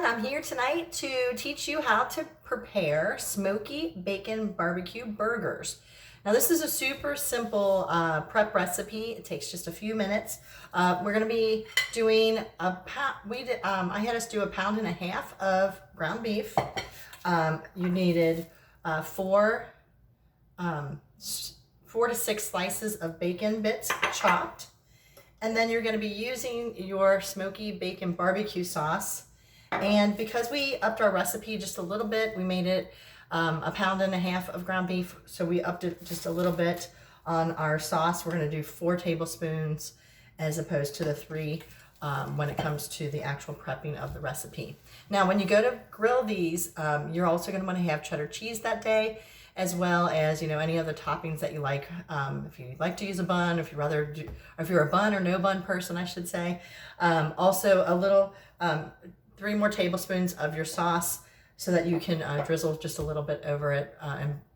I'm here tonight to teach you how to prepare smoky bacon barbecue burgers. Now this is a super simple prep recipe. It takes just a few minutes. We're going to be doing a pound. I had us do 1.5 pounds of ground beef. You needed four to six slices of bacon bits chopped. And then you're going to be using your smoky bacon barbecue sauce. And because we upped our recipe just a little bit, we made it 1.5 pounds of ground beef. So we upped it just a little bit on our sauce. We're going to do 4 tablespoons as opposed to the 3 when it comes to the actual prepping of the recipe. Now, when you go to grill these, you're also going to want to have cheddar cheese that day, as well as, you know, any other toppings that you like. If you like to use a bun, if you're a bun or no bun person, I should say. Also a little, 3 more tablespoons of your sauce so that you can drizzle just a little bit over it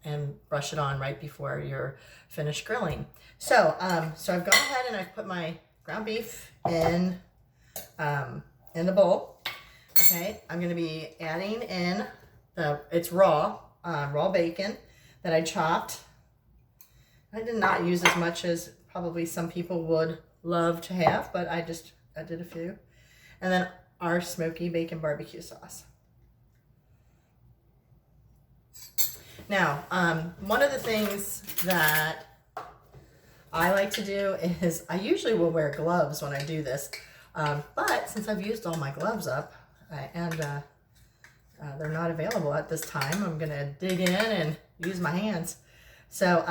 and brush it on right before you're finished grilling. So, so I've gone ahead and I've put my ground beef in the bowl. Okay, I'm gonna be adding in it's raw bacon that I chopped. I did not use as much as probably some people would love to have, but I did a few. And then our smoky bacon barbecue sauce. Now, one of the things that I like to do is I usually will wear gloves when I do this, but since I've used all my gloves up and they're not available at this time, I'm gonna dig in and use my hands. So,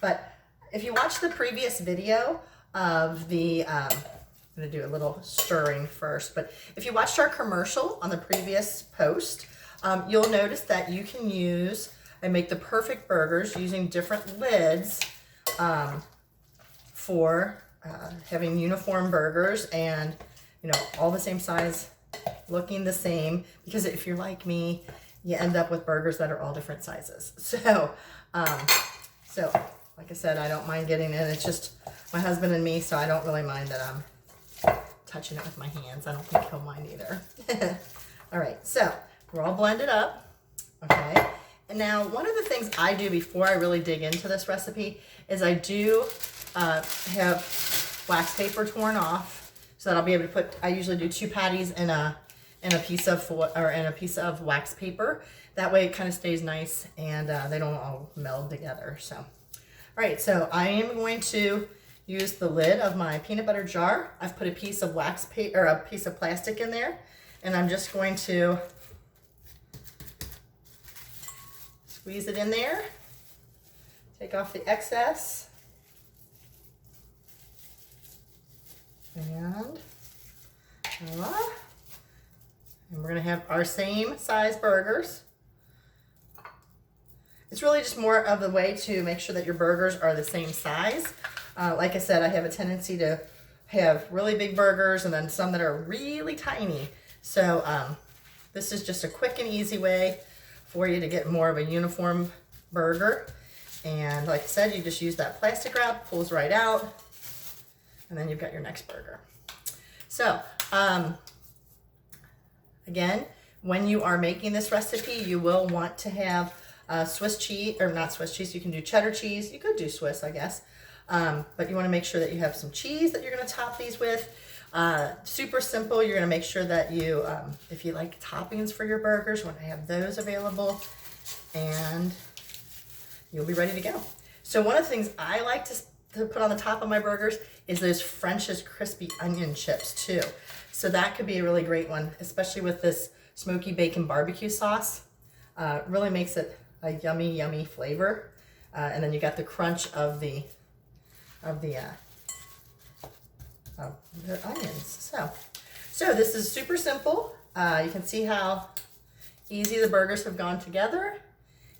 but if you watch the previous video of the, I'm gonna do a little stirring first, but if you watched our commercial on the previous post, you'll notice that you can use and make the perfect burgers using different lids for having uniform burgers and, you know, all the same size, looking the same, because if you're like me, you end up with burgers that are all different sizes. So, so like I said, I don't mind getting in. It's just my husband and me, so I don't really mind that I'm touching it with my hands. I don't think he'll mind either. All right, so we're all blended up, okay? And now one of the things I do before I really dig into this recipe is I do have wax paper torn off so that I'll be able to put, I usually do 2 patties in a piece of foil, or in a piece of wax paper. That way it kind of stays nice and they don't all meld together. So, all right, so I am going to use the lid of my peanut butter jar. I've put a piece of wax paper, or a piece of plastic in there, and I'm just going to squeeze it in there, take off the excess, and voila. And we're gonna have our same size burgers. It's really just more of the way to make sure that your burgers are the same size. Like I said, I have a tendency to have really big burgers and then some that are really tiny. So this is just a quick and easy way for you to get more of a uniform burger. And like I said, you just use that plastic wrap, pulls right out, and then you've got your next burger. So, again, when you are making this recipe, you will want to have Swiss cheese, or not Swiss cheese, you can do cheddar cheese. You could do Swiss, I guess. But you want to make sure that you have some cheese that you're going to top these with. Super simple. You're going to make sure that you, if you like toppings for your burgers, you want to have those available, and you'll be ready to go. So one of the things I like to put on the top of my burgers is those French's crispy onion chips too. So that could be a really great one, especially with this smoky bacon barbecue sauce. Really makes it a yummy, yummy flavor. And then you got the crunch of the onions. So this is super simple. You can see how easy the burgers have gone together.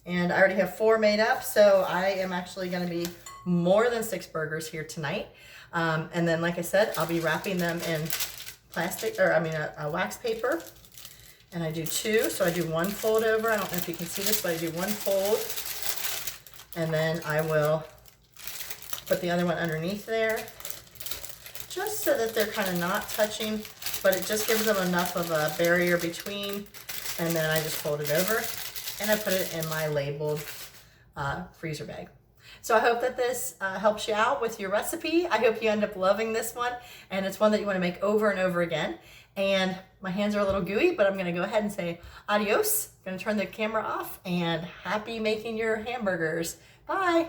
And I already have 4 made up, so I am actually gonna be more than 6 burgers here tonight. And then, like I said, I'll be wrapping them in plastic, or a wax paper. And I do 2, so I do 1 fold over. I don't know if you can see this, but I do 1 fold. And then I will put the other one underneath there, just so that they're kind of not touching but it just gives them enough of a barrier between. And then I just fold it over and I put it in my labeled freezer bag. So I hope that this helps you out with your recipe. I hope you end up loving this one, and it's one that you want to make over and over again. And my hands are a little gooey, but I'm going to go ahead and say adios. I'm going to turn the camera off, and happy making your hamburgers. Bye.